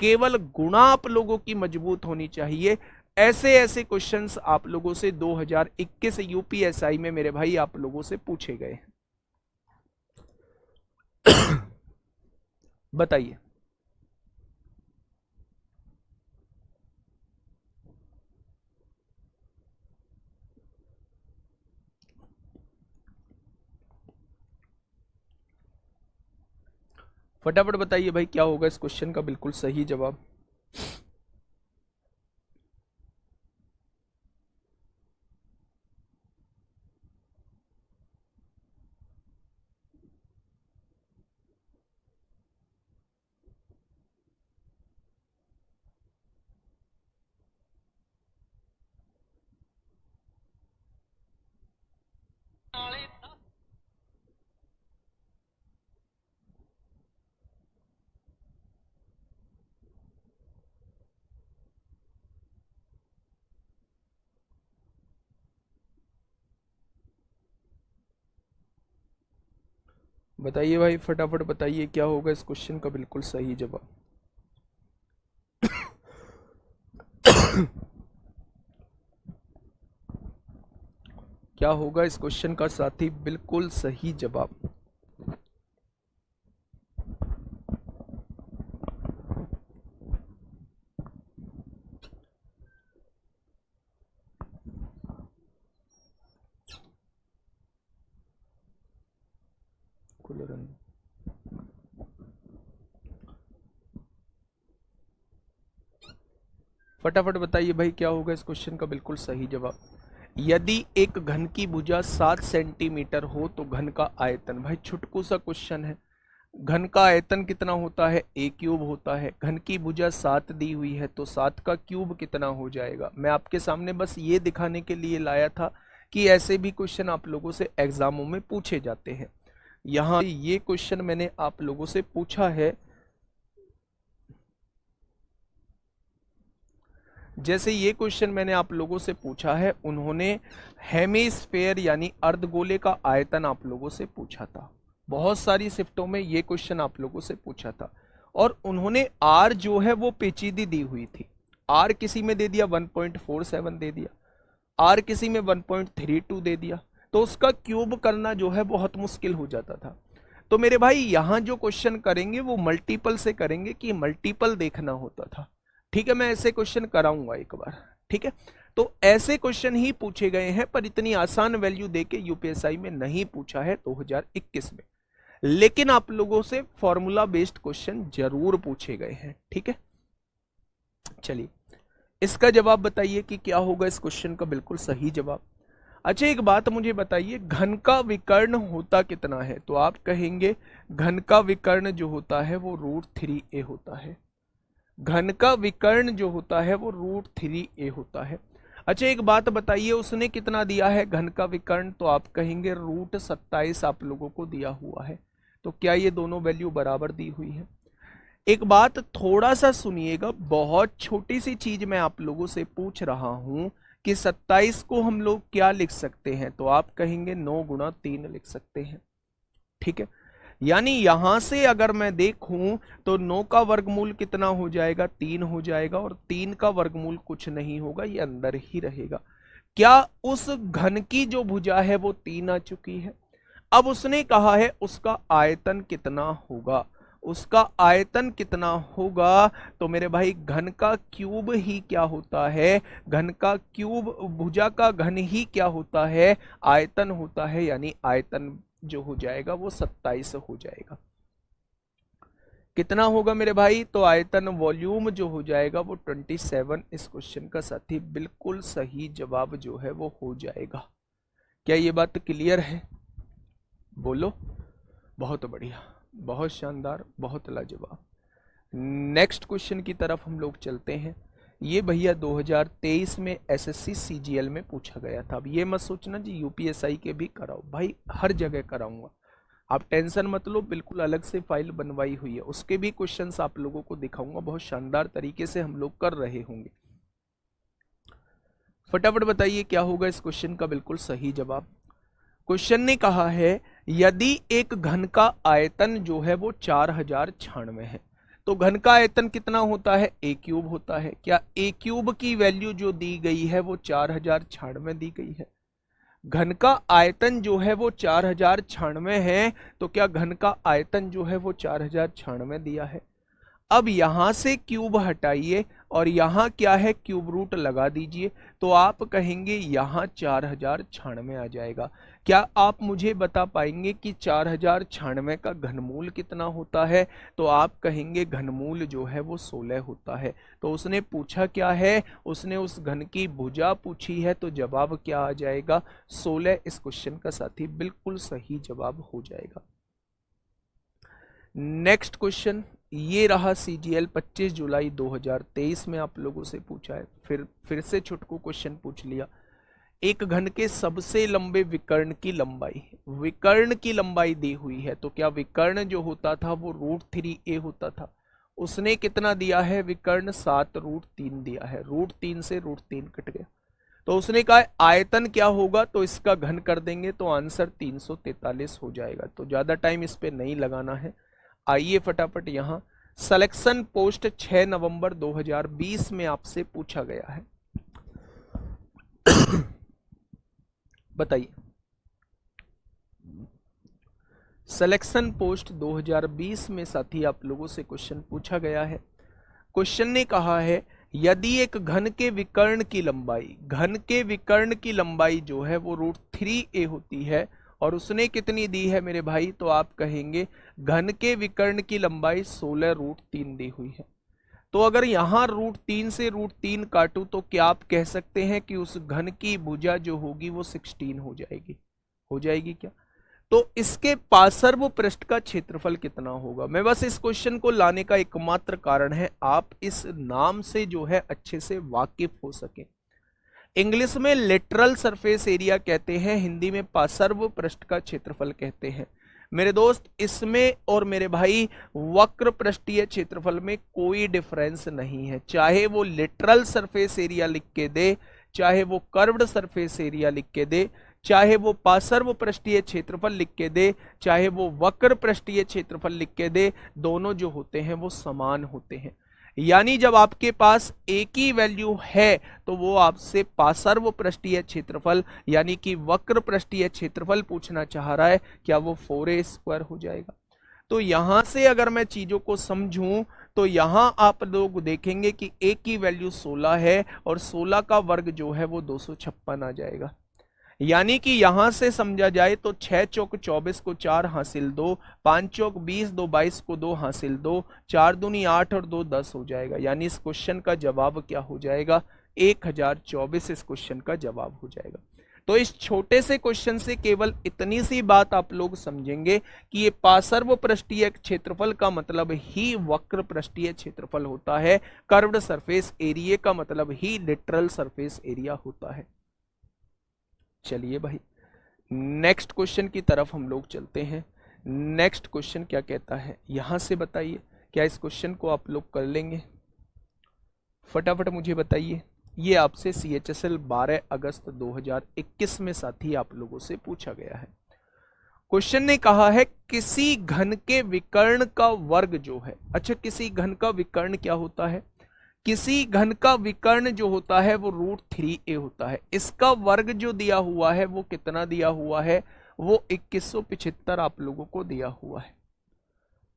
केवल गुणा आप लोगों की मजबूत होनी चाहिए। ऐसे ऐसे क्वेश्चंस आप लोगों से 2021 यूपीएसआई में मेरे भाई आप लोगों से पूछे गए हैं। बताइए। फटाफट बताइए भाई, क्या होगा इस क्वेश्चन का बिल्कुल सही जवाब। बताइए भाई, फटाफट बताइए क्या होगा इस क्वेश्चन का बिल्कुल सही जवाब। क्या होगा इस क्वेश्चन का साथी बिल्कुल सही जवाब। फटाफट बताइए भाई, क्या होगा इस क्वेश्चन का बिल्कुल सही जवाब। यदि एक घन की भुजा 7 सेंटीमीटर हो तो घन का आयतन, भाई छुटकू सा क्वेश्चन है। घन का आयतन कितना होता है, a क्यूब होता है। घन की भुजा 7 दी हुई है तो 7 का क्यूब कितना हो जाएगा। मैं आपके सामने बस ये दिखाने के लिए लाया था कि ऐसे भी क्वेश्चन आप लोगों से एग्जामों में पूछे जाते हैं। यहाँ ये क्वेश्चन मैंने आप लोगों से पूछा है। जैसे ये क्वेश्चन मैंने आप लोगों से पूछा है, उन्होंने हेमिस्फेयर यानी अर्धगोले का आयतन आप लोगों से पूछा था। बहुत सारी शिफ्टों में ये क्वेश्चन आप लोगों से पूछा था और उन्होंने आर जो है वो पेचीदी दी हुई थी। आर किसी में दे दिया 1.47 दे दिया, आर किसी में 1.32 दे दिया, तो उसका क्यूब करना जो है बहुत मुश्किल हो जाता था। तो मेरे भाई यहां जो क्वेश्चन करेंगे वो मल्टीपल से करेंगे कि मल्टीपल देखना होता था। ठीक है, मैं ऐसे क्वेश्चन कराऊंगा एक बार। ठीक है, तो ऐसे क्वेश्चन ही पूछे गए हैं पर इतनी आसान वैल्यू देके यूपीएसआई में नहीं पूछा है 2021 में। लेकिन आप लोगों से फॉर्मूला बेस्ड क्वेश्चन जरूर पूछे गए हैं। ठीक है, चलिए इसका जवाब बताइए कि क्या होगा इस क्वेश्चन का बिल्कुल सही जवाब। अच्छा एक बात मुझे बताइए, घन का विकर्ण होता कितना है। तो आप कहेंगे घन का विकर्ण जो होता है वो √3a होता है। घन का विकर्ण जो होता है वो √3a होता है। अच्छा एक बात बताइए, उसने कितना दिया है घन का विकर्ण। तो आप कहेंगे √27 आप लोगों को दिया हुआ है। तो क्या ये दोनों वैल्यू बराबर दी हुई है। एक बात थोड़ा सा सुनिएगा, बहुत छोटी सी चीज मैं आप लोगों से पूछ रहा हूं कि 27 को हम लोग क्या लिख सकते हैं। तो आप कहेंगे 9 गुणा 3 लिख सकते हैं। ठीक है, यानी यहां से अगर मैं देखूं तो 9 का वर्गमूल कितना हो जाएगा, 3 हो जाएगा, और 3 का वर्गमूल कुछ नहीं होगा, ये अंदर ही रहेगा। क्या उस घन की जो भुजा है वो 3 आ चुकी है। अब उसने कहा है उसका आयतन कितना होगा। उसका आयतन कितना होगा? तो मेरे भाई घन का क्यूब ही क्या होता है? घन का क्यूब, भुजा का घन ही क्या होता है? आयतन होता है, यानी आयतन जो हो जाएगा वो 27 हो जाएगा। कितना होगा मेरे भाई? तो आयतन वॉल्यूम जो हो जाएगा वो 27। इस क्वेश्चन का साथी बिल्कुल सही जवाब जो है वो हो जाएगा। क्या ये बात क्लियर है? बोलो। बहुत बढ़िया, बहुत शानदार, बहुत लाजवाब। नेक्स्ट क्वेश्चन की तरफ हम लोग चलते हैं। ये भैया 2023 में एसएससी सीजीएल में पूछा गया था। अब ये मत सोचना जी यूपीएसआई के भी कराओ, भाई हर जगह कराऊंगा, आप टेंशन मत लो। बिल्कुल अलग से फाइल बनवाई हुई है, उसके भी क्वेश्चंस आप लोगों को दिखाऊंगा, बहुत शानदार तरीके से हम लोग कर रहे होंगे। फटाफट बताइए क्या होगा इस क्वेश्चन का बिल्कुल सही जवाब। क्वेश्चन ने कहा है यदि एक घन का आयतन जो है वो 4096 है, तो घन का आयतन कितना होता है? ए क्यूब होता है। क्या ए क्यूब की वैल्यू जो दी गई है वो 4096 दी गई है? घन का आयतन जो है वो 4096 है, तो क्या घन का आयतन जो है वो 4096 दिया है? अब यहां से क्यूब हटाइए और यहां क्या है, क्यूब रूट लगा दीजिए, तो आप कहेंगे यहां 4096 आ जाएगा। क्या आप मुझे बता पाएंगे कि 4096 का घनमूल कितना होता है? तो आप कहेंगे घनमूल जो है वो 16 होता है। तो उसने पूछा क्या है? उसने उस घन की भुजा पूछी है, तो जवाब क्या आ जाएगा? 16। इस क्वेश्चन का साथी बिल्कुल सही जवाब हो जाएगा। नेक्स्ट क्वेश्चन ये रहा सीजीएल 25 जुलाई 2023 में आप लोगों से पूछा है। फिर से छुटकू क्वेश्चन पूछ लिया। एक घन के सबसे लंबे विकर्ण की लंबाई, विकर्ण की लंबाई दी हुई है, तो क्या विकर्ण जो होता था वो √3a होता था? उसने कितना दिया है? विकर्ण 7√3 दिया है। √3 से √3 कट गया, तो उसने कहा आयतन क्या होगा? तो इसका घन कर देंगे तो आंसर 343 हो जाएगा। तो ज्यादा टाइम इस पे नहीं लगाना है। आइए फटाफट यहां सिलेक्शन पोस्ट 6 नवंबर 2020 में आपसे पूछा गया है। बताइए, सिलेक्शन पोस्ट 2020 में साथी आप लोगों से क्वेश्चन पूछा गया है। क्वेश्चन ने कहा है यदि एक घन के विकर्ण की लंबाई, घन के विकर्ण की लंबाई जो है वो √3a होती है, और उसने कितनी दी है मेरे भाई? तो आप कहेंगे घन के विकर्ण की लंबाई 16√3 दी हुई है। तो अगर यहां √3 से √3 काटूं तो क्या आप कह सकते हैं कि उस घन की भुजा जो होगी वो 16 हो जाएगी? हो जाएगी क्या? तो इसके पार्श्व पृष्ठ का क्षेत्रफल कितना होगा? मैं बस इस क्वेश्चन को लाने का एकमात्र कारण है आप इस नाम से जो है अच्छे से वाकिफ हो सके। इंग्लिश में लेटरल सरफेस एरिया कहते हैं, हिंदी में पार्श्व पृष्ठ का क्षेत्रफल कहते हैं। मेरे दोस्त इसमें और मेरे भाई वक्र पृष्ठीय क्षेत्रफल में कोई डिफरेंस नहीं है। चाहे वो लेटरल सरफेस एरिया लिख के दे, चाहे वो कर्व्ड सरफेस एरिया लिख के दे, चाहे वो पार्श्व पृष्ठीय क्षेत्रफल लिख के दे, चाहे वो वक्र पृष्ठीय क्षेत्रफल लिख के दे, दोनों जो होते हैं वो समान होते हैं। यानी जब आपके पास एक ही वैल्यू है तो वो आपसे पार्श्व पृष्ठीय क्षेत्रफल यानी कि वक्र पृष्ठीय क्षेत्रफल पूछना चाह रहा है, क्या वो 4a² हो जाएगा? तो यहां से अगर मैं चीजों को समझूं तो यहां आप लोग देखेंगे कि a की वैल्यू 16 है और 16 का वर्ग जो है वो 256 आ जाएगा। यानी कि यहां से समझा जाए तो 6 चौक 24 को 4 हासिल 2, 5 चौक 20, 2 22 को 2 हासिल 2, 4 दूनी 8 और 2 10 हो जाएगा। यानी इस क्वेश्चन का जवाब क्या हो जाएगा? 1024 इस क्वेश्चन का जवाब हो जाएगा। तो इस छोटे से क्वेश्चन से केवल इतनी सी बात आप लोग समझेंगे कि ये पार्श्व पृष्ठीय क्षेत्रफल का मतलब ही वक्र पृष्ठीय क्षेत्रफल होता है, कर्व्ड सरफेस एरिया का मतलब ही लिटरल सरफेस एरिया होता है। चलिए भाई नेक्स्ट क्वेश्चन की तरफ हम लोग चलते हैं। नेक्स्ट क्वेश्चन क्या कहता है यहां से बताइए, क्या इस क्वेश्चन को आप लोग कर लेंगे? फटाफट मुझे बताइए। ये आपसे CHSL 12 अगस्त 2021 में साथी आप लोगों से पूछा गया है। क्वेश्चन ने कहा है किसी घन के विकर्ण का वर्ग जो है, अच्छा किसी घन का विकर्ण क्या होता है? किसी घन का विकर्ण जो होता है वो √3a होता है। इसका वर्ग जो दिया हुआ है वो कितना दिया हुआ है? वो 2175 आप लोगों को दिया हुआ है।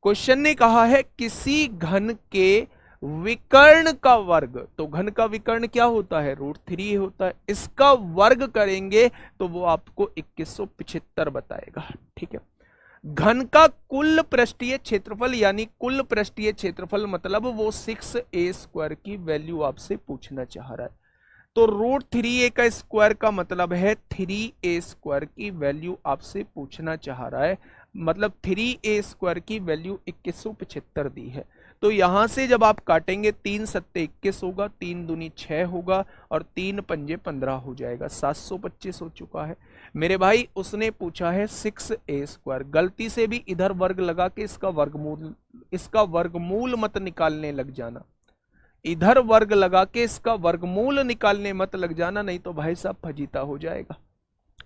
क्वेश्चन ने कहा है किसी घन के विकर्ण का वर्ग, तो घन का विकर्ण क्या होता है, √3 होता है, इसका वर्ग करेंगे तो वो आपको 2175 बताएगा। ठीक है, घन का कुल पृष्ठीय क्षेत्रफल, यानी कुल पृष्ठीय क्षेत्रफल मतलब वो 6a² की वैल्यू आपसे पूछना चाह रहा है। तो √3a का स्क्वायर का मतलब है 3a² की वैल्यू आपसे पूछना चाह रहा है, मतलब 3a² की वैल्यू 2175 दी है। तो यहां से जब आप काटेंगे 3 सत्ते 21 होगा, 3 दूनी 6 होगा और 3 पंजे 15 हो जाएगा, 725 हो चुका है। मेरे भाई उसने पूछा है 6a², गलती से भी इधर वर्ग लगा के इसका वर्गमूल मत निकालने लग जाना, इधर वर्ग लगा के इसका वर्गमूल निकालने मत लग जाना, नहीं तो भाई साहब फजीता हो जाएगा,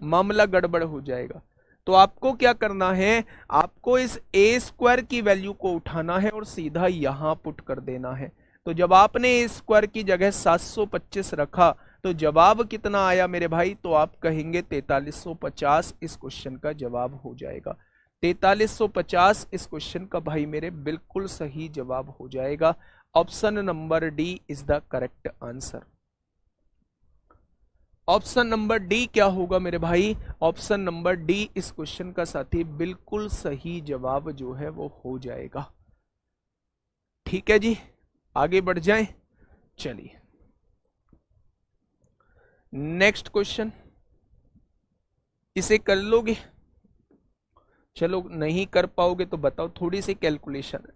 मामला गड़बड़ हो जाएगा। तो आपको क्या करना है, आपको इस a² की वैल्यू को उठाना है और सीधा यहां पुट कर देना है। तो जब आपने a² की जगह 725 रखा तो जवाब कितना आया मेरे भाई, तो आप कहेंगे 4350 इस क्वेश्चन का जवाब हो जाएगा। 4350 इस क्वेश्चन का भाई मेरे बिल्कुल सही जवाब हो जाएगा। Option number D is the correct answer. Option number D क्या होगा मेरे भाई, ऑप्शन नंबर डी इस क्वेश्चन का साथी बिल्कुल सही जवाब जो है वो हो जाएगा। ठीक है जी, आगे बढ़ जाएं। चलिए नेक्स्ट क्वेश्चन, इसे कर लोगे, चलो नहीं कर पाओगे तो बताओ, थोड़ी सी कैलकुलेशन है।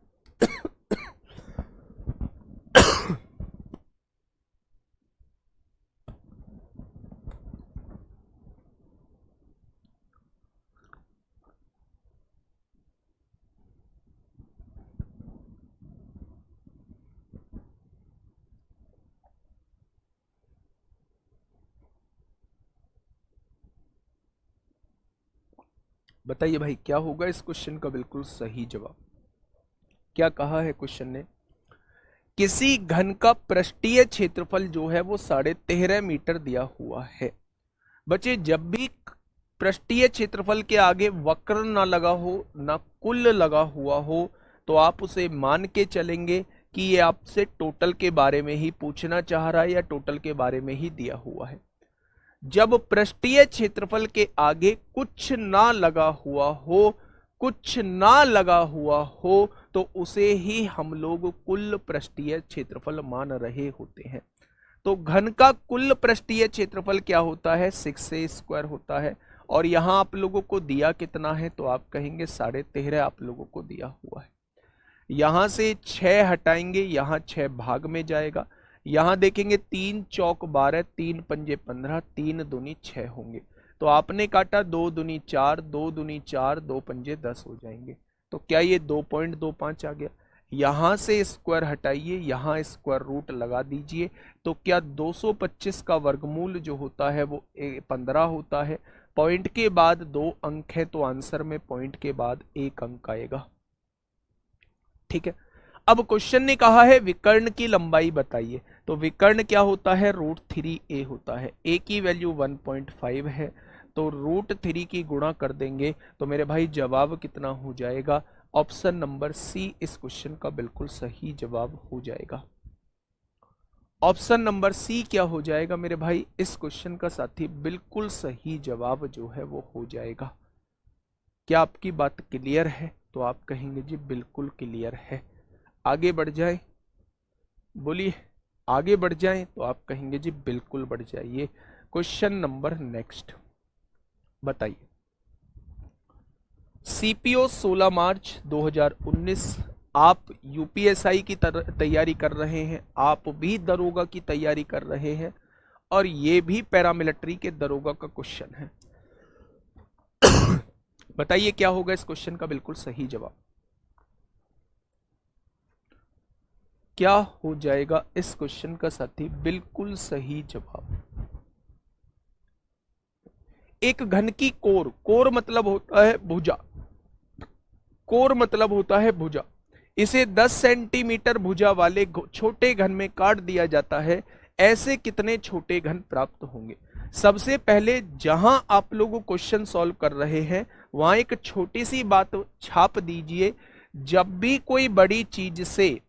बताइए भाई क्या होगा इस क्वेश्चन का बिल्कुल सही जवाब। क्या कहा है क्वेश्चन ने, किसी घन का पृष्ठीय क्षेत्रफल जो है वो 13.5 मीटर दिया हुआ है। बच्चे जब भी पृष्ठीय क्षेत्रफल के आगे वक्र ना लगा हो ना कुल लगा हुआ हो तो आप उसे मान के चलेंगे कि ये आपसे टोटल के बारे में ही पूछना चाह रहा है या टोटल के बारे में ही दिया हुआ है। जब पृष्ठीय क्षेत्रफल के आगे कुछ ना लगा हुआ हो, कुछ ना लगा हुआ हो तो उसे ही हम लोग कुल पृष्ठीय क्षेत्रफल मान रहे होते हैं। तो घन का कुल पृष्ठीय क्षेत्रफल क्या होता है, 6a² होता है। और यहां आप लोगों को दिया कितना है, तो आप कहेंगे 13.5 आप लोगों को दिया हुआ है। यहां से 6 हटाएंगे, यहां 6 भाग में जाएगा, यहां देखेंगे 3 चौक 12, 3 पंजे 15, 3 दूनी 6 होंगे। तो आपने काटा 2 दूनी 4, 2 दूनी 4, 2 पंजे 10 हो जाएंगे। तो क्या ये 2.25 आ गया। यहां से स्क्वायर हटाइए, यहां स्क्वायर रूट लगा दीजिए, तो क्या 225 का वर्गमूल जो होता है वो 15 होता है। पॉइंट के बाद 2 अंक है तो आंसर में पॉइंट के बाद 1 अंक आएगा। ठीक है, अब क्वेश्चन ने कहा है विकर्ण की लंबाई बताइए। तो विकर्ण क्या होता है, √3a होता है। a की वैल्यू 1.5 है तो √3 की गुणा कर देंगे तो मेरे भाई जवाब कितना हो जाएगा, ऑप्शन नंबर सी इस क्वेश्चन का बिल्कुल सही जवाब हो जाएगा। ऑप्शन नंबर सी क्या हो जाएगा मेरे भाई, इस क्वेश्चन का साथी बिल्कुल सही जवाब जो है वो हो जाएगा। क्या आपकी बात क्लियर है, तो आप कहेंगे जी बिल्कुल क्लियर है। आगे बढ़ जाए, बोलिए आगे बढ़ जाएं, तो आप कहेंगे जी बिल्कुल बढ़ जाइए। क्वेश्चन नंबर नेक्स्ट बताइए, सीपीओ 16 मार्च 2019, आप यूपीएसआई की तैयारी कर रहे हैं, आप भी दरोगा की तैयारी कर रहे हैं और ये भी पैरामिलिट्री के दरोगा का क्वेश्चन है। बताइए क्या होगा इस क्वेश्चन का बिल्कुल सही जवाब, क्या हो जाएगा इस क्वेश्चन का साथी बिल्कुल सही जवाब। एक घन की कोर, कोर मतलब होता है भुजा, कोर मतलब होता है भुजा, इसे 10 सेंटीमीटर भुजा वाले छोटे घन में काट दिया जाता है। ऐसे कितने छोटे घन प्राप्त होंगे। सबसे पहले जहां आप लोग क्वेश्चन सॉल्व कर रहे हैं वहां एक छोटी सी बात छाप दीजिए, जब भी कोई बड़ी चीज से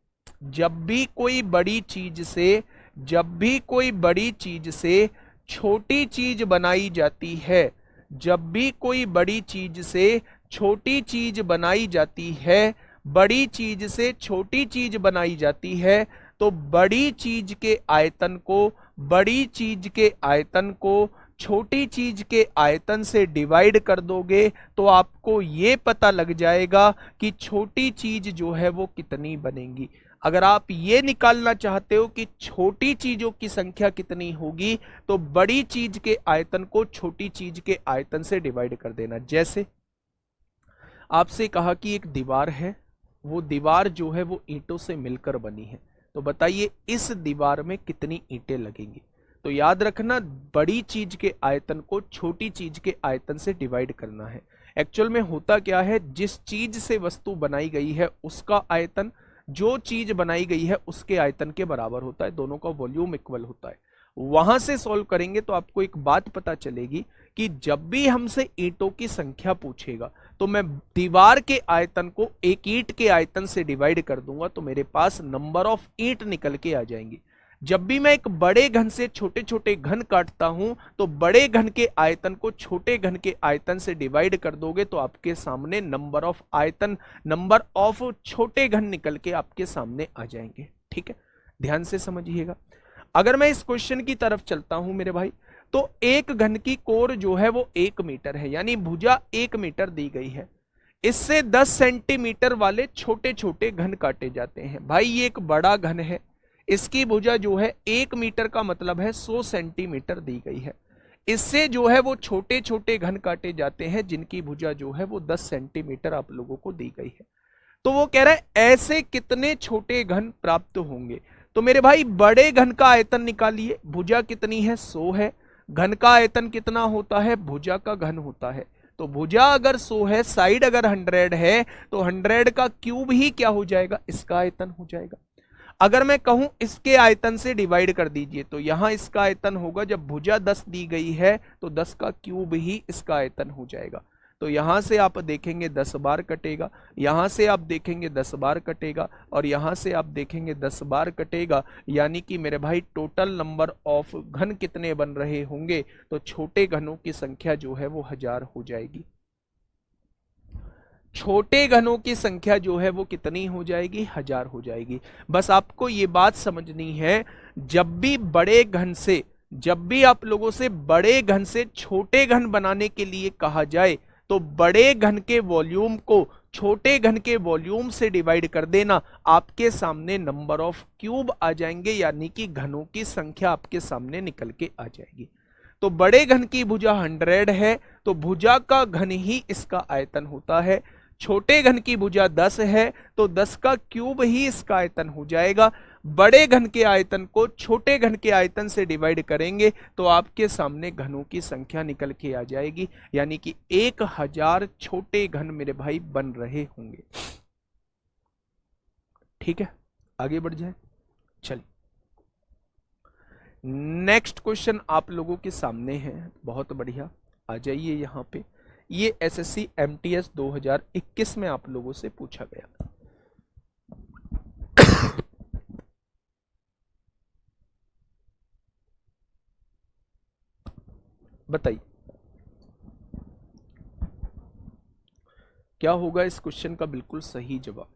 जब भी कोई बड़ी चीज से जब भी कोई बड़ी चीज से छोटी चीज बनाई जाती है, जब भी कोई बड़ी चीज से छोटी चीज बनाई जाती है, बड़ी चीज से छोटी चीज बनाई जाती है, तो बड़ी चीज के आयतन को बड़ी चीज के आयतन को छोटी चीज के आयतन से डिवाइड कर दोगे तो आपको ये पता लग जाएगा कि छोटी चीज जो है वो कितनी बनेगी। अगर आप ये निकालना चाहते हो कि छोटी चीजों की संख्या कितनी होगी, तो बड़ी चीज के आयतन को छोटी चीज के आयतन से डिवाइड कर देना। जैसे आपसे कहा कि एक दीवार है, वो दीवार जो है वो ईंटों से मिलकर बनी है, तो बताइए इस दीवार में कितनी ईंटें लगेंगी। तो याद रखना, बड़ी चीज के आयतन को छोटी चीज के आयतन से डिवाइड करना है। एक्चुअल में होता क्या है, जिस चीज से वस्तु बनाई गई है उसका आयतन जो चीज बनाई गई है उसके आयतन के बराबर होता है, दोनों का वॉल्यूम इक्वल होता है। वहां से सॉल्व करेंगे तो आपको एक बात पता चलेगी कि जब भी हमसे ईंटों की संख्या पूछेगा तो मैं दीवार के आयतन को एक ईंट के आयतन से डिवाइड कर दूंगा तो मेरे पास नंबर ऑफ ईंट निकल के आ जाएंगी। जब भी मैं एक बड़े घन से छोटे छोटे घन काटता हूं तो बड़े घन के आयतन को छोटे घन के आयतन से डिवाइड कर दोगे तो आपके सामने नंबर ऑफ छोटे घन निकल के आपके सामने आ जाएंगे। ठीक है, ध्यान से समझिएगा। अगर मैं इस क्वेश्चन की तरफ चलता हूं मेरे भाई, तो एक घन की कोर जो है वो 1 मीटर है, यानी भुजा 1 मीटर दी गई है। इससे 10 सेंटीमीटर वाले छोटे छोटे घन काटे जाते हैं। भाई ये एक बड़ा घन है, इसकी भुजा जो है 1 मीटर का मतलब है 100 सेंटीमीटर दी गई है। इससे जो है वो छोटे छोटे घन काटे जाते हैं जिनकी भुजा जो है वो 10 सेंटीमीटर आप लोगों को दी गई है। तो वो कह रहा है ऐसे कितने छोटे घन प्राप्त होंगे। तो मेरे भाई बड़े घन का आयतन निकालिए, भुजा कितनी है 100 है, घन का आयतन कितना होता है, भुजा का घन होता है। तो भुजा अगर 100 है, साइड अगर 100 है, तो 100 का क्यूब ही क्या हो जाएगा, इसका आयतन हो जाएगा। अगर मैं कहूं इसके आयतन से डिवाइड कर दीजिए तो यहां इसका आयतन होगा, जब भुजा 10 दी गई है तो 10 का क्यूब ही इसका आयतन हो जाएगा। तो यहां से आप देखेंगे 10 बार कटेगा, यहां से आप देखेंगे 10 बार कटेगा, और यहां से आप देखेंगे 10 बार कटेगा। यानी कि मेरे भाई टोटल नंबर ऑफ घन कितने बन रहे होंगे, तो छोटे घनों की संख्या जो है वो 1000 हो जाएगी। छोटे घनों की संख्या जो है वो कितनी हो जाएगी, 1000 हो जाएगी। बस आपको ये बात समझनी है, जब भी आप लोगों से बड़े घन से छोटे घन बनाने के लिए कहा जाए तो बड़े घन के वॉल्यूम को छोटे घन के वॉल्यूम से डिवाइड कर देना, आपके सामने नंबर ऑफ क्यूब आ जाएंगे, यानी कि घनों की संख्या आपके सामने निकल के आ जाएगी। तो बड़े घन की भुजा 100 है तो भुजा का घन ही इसका आयतन होता है। छोटे घन की भुजा 10 है तो 10 का क्यूब ही इसका आयतन हो जाएगा। बड़े घन के आयतन को छोटे घन के आयतन से डिवाइड करेंगे तो आपके सामने घनों की संख्या निकल के आ जाएगी, यानी कि 1000 छोटे घन मेरे भाई बन रहे होंगे। ठीक है, आगे बढ़ जाए। चलिए नेक्स्ट क्वेश्चन आप लोगों के सामने है, बहुत बढ़िया, आ जाइए यहां पे। ये एसएससी एमटीएस 2021 में आप लोगों से पूछा गया। बताइए क्या होगा इस क्वेश्चन का बिल्कुल सही जवाब।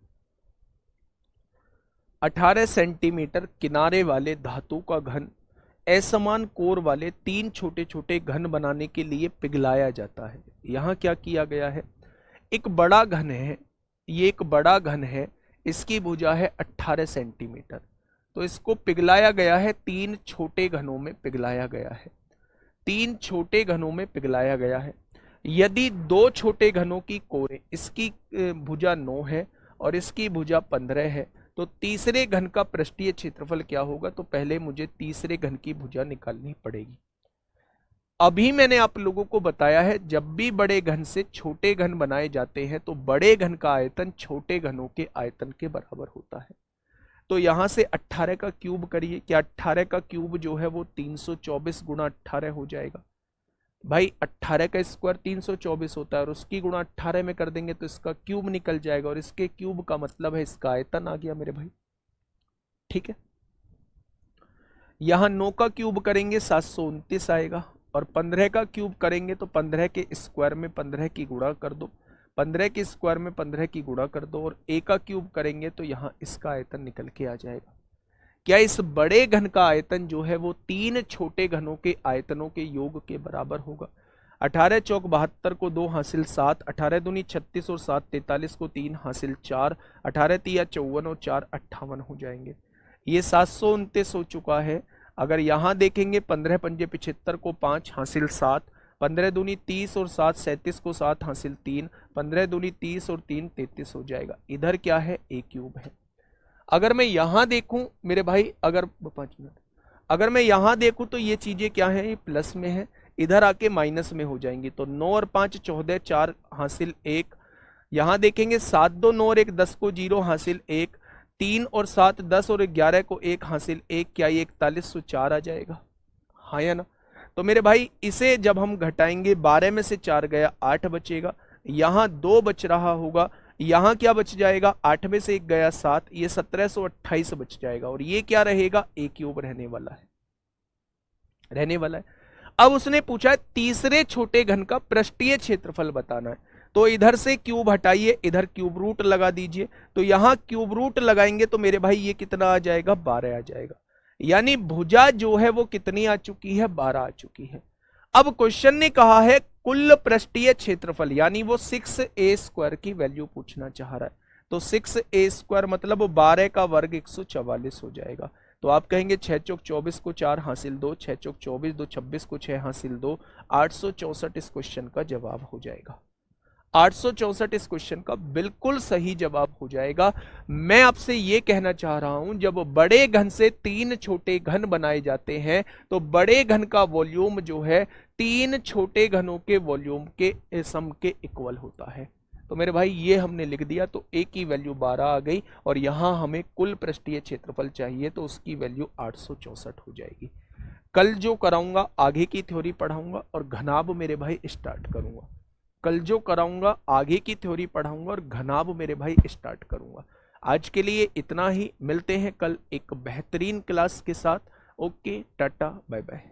18 सेंटीमीटर किनारे वाले धातु का घन असमान कोर वाले 3 छोटे छोटे घन बनाने के लिए पिघलाया जाता है। यहां क्या किया गया है, एक बड़ा घन है, ये एक बड़ा घन है, इसकी भुजा है 18 सेंटीमीटर, तो इसको पिघलाया गया है 3 छोटे घनों में पिघलाया गया है, 3 छोटे घनों में पिघलाया गया है। यदि 2 छोटे घनों की कोरें, इसकी भुजा 9 है और इसकी भुजा 15 है, तो तीसरे घन का पृष्ठीय क्षेत्रफल क्या होगा। तो पहले मुझे तीसरे घन की भुजा निकालनी पड़ेगी। अभी मैंने आप लोगों को बताया है, जब भी बड़े घन से छोटे घन बनाए जाते हैं तो बड़े घन का आयतन छोटे घनों के आयतन के बराबर होता है। तो यहां से 18 का क्यूब करिए, क्या 18 का क्यूब जो है वो 324 गुणा 18 हो जाएगा। भाई 18 का स्क्वायर 324 होता है और उसकी गुणा 18 में कर देंगे तो इसका क्यूब निकल जाएगा, और इसके क्यूब का मतलब है इसका आयतन आ गया मेरे भाई। ठीक है, यहां 9 का क्यूब करेंगे 729 आएगा, और 15 का क्यूब करेंगे तो 15 के स्क्वायर में 15 की गुणा कर दो, 15 के स्क्वायर में 15 की गुणा कर दो, और a का क्यूब करेंगे तो यहाँ इसका आयतन निकल के आ जाएगा। क्या इस बड़े घन का आयतन जो है वो 3 छोटे घनों के आयतनों के योग के बराबर होगा? 18 चौक 72 को 2 हासिल 7, 18 दूनी 36 और 7 43 को 3 हासिल 4, 18 तिया 54 और 4 58 हो जाएंगे। ये 729 हो चुका है। अगर यहाँ देखेंगे 15 पंजे 75 को 5 हासिल 7, 15 दूनी 30 और 7 37 को 7 हासिल 3, 15 दूनी 30 और 3 33 हो जाएगा। इधर क्या है? a क्यूब है। अगर मैं यहां देखूं मेरे भाई, अगर 5 मिनट, अगर मैं यहां देखूं तो ये चीजें क्या है? ये प्लस में है, इधर आके माइनस में हो जाएंगी। तो 9 और 5 14, 4 हासिल 1, यहां देखेंगे 7 2 9 और 1 10 को 0 हासिल 1, 3 और 7 10 और 11 को 1 हासिल 1, क्या ये 41 तो 4 आ जाएगा? हाँ या ना? तो मेरे भाई इसे जब हम घटाएंगे 12 में से 4 गया 8 बचेगा, यहां 2 बच रहा होगा, यहां क्या बच जाएगा? 8 में से 1 गया 7, ये 1728 बच जाएगा, और ये क्या रहेगा? a क्यूब रहने वाला है, रहने वाला है। अब उसने पूछा है तीसरे छोटे घन का पृष्ठीय क्षेत्रफल बताना है, तो इधर से क्यूब हटाइए, इधर क्यूब रूट लगा दीजिए, तो यहां क्यूब रूट लगाएंगे तो मेरे भाई ये कितना आ जाएगा? 12 आ जाएगा। यानी भुजा जो है वो कितनी आ चुकी है? 12 आ चुकी है। अब क्वेश्चन ने कहा है कुल पृष्ठीय क्षेत्रफल, यानी वो 6a स्क्वायर की वैल्यू पूछना चाह रहा है। तो 6a स्क्वायर मतलब 12 का वर्ग 144 हो जाएगा। तो आप कहेंगे 6 चौक 24 को 4 हासिल 2, 6 चौक 24 2 26 को 6 हासिल 2, 864 इस क्वेश्चन का जवाब हो जाएगा। 864 इस क्वेश्चन का बिल्कुल सही जवाब हो जाएगा। मैं आपसे यह कहना चाह रहा हूं, जब बड़े घन से 3 छोटे घन बनाए जाते हैं तो बड़े घन का वॉल्यूम जो है 3 छोटे घनों के वॉल्यूम के सम के इक्वल होता है। तो मेरे भाई ये हमने लिख दिया, तो a की वैल्यू 12 आ गई, और यहां हमें कुल पृष्ठीय क्षेत्रफल चाहिए तो उसकी वैल्यू 864 हो जाएगी। कल जो कराऊंगा आगे की थ्योरी पढ़ाऊंगा और घनाभ मेरे भाई स्टार्ट करूंगा। कल जो कराऊंगा आगे की थ्योरी पढ़ाऊंगा और घनाभ मेरे भाई स्टार्ट करूंगा। आज के लिए इतना ही, मिलते हैं कल एक बेहतरीन क्लास के साथ। Okay, tata, bye bye.